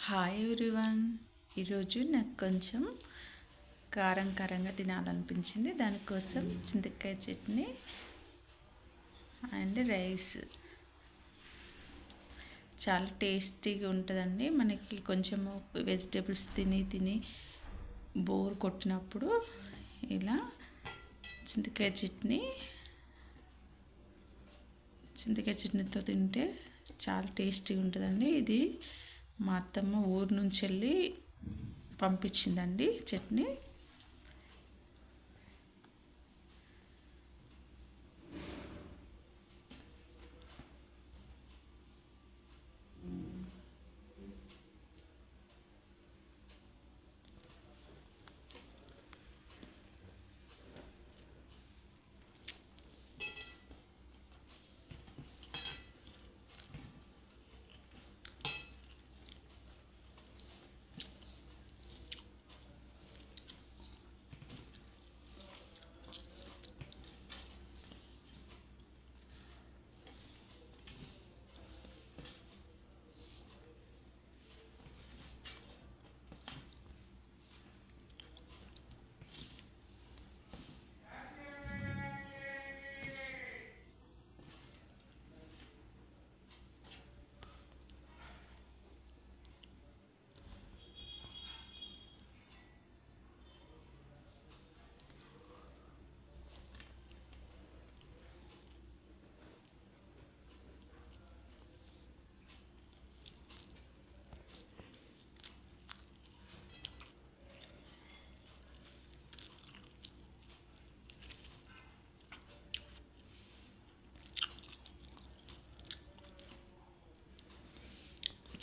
Hi everyone. ఈరోజు నాకు కొంచెం కారంగా తినాలనిపించింది. దానికోసం చింతకాయ చట్నీ అండ్ రైస్ చాలా టేస్టీగా ఉంటుందండి. మనకి కొంచెము వెజిటేబుల్స్ తిని బోర్ కొట్టినప్పుడు ఇలా చింతకాయ చట్నీతో తింటే చాలా టేస్టీగా ఉంటుందండి. ఇది మా అత్తమ్మ ఊరు నుంచి వెళ్ళి పంపించిందండి చట్నీ.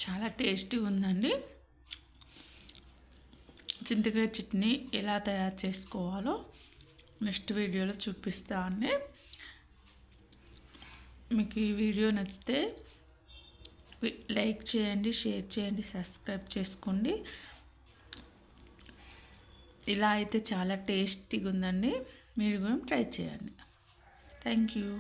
చాలా టేస్టీగా ఉందండి. చింతకాయ చట్నీ ఎలా తయారు చేసుకోవాలో నెక్స్ట్ వీడియోలో చూపిస్తా అండి. మీకు ఈ వీడియో నచ్చితే లైక్ చేయండి, షేర్ చేయండి, సబ్స్క్రైబ్ చేసుకోండి. ఇలా అయితే చాలా టేస్టీగా ఉందండి. మీరు కూడా ట్రై చేయండి. Thank you.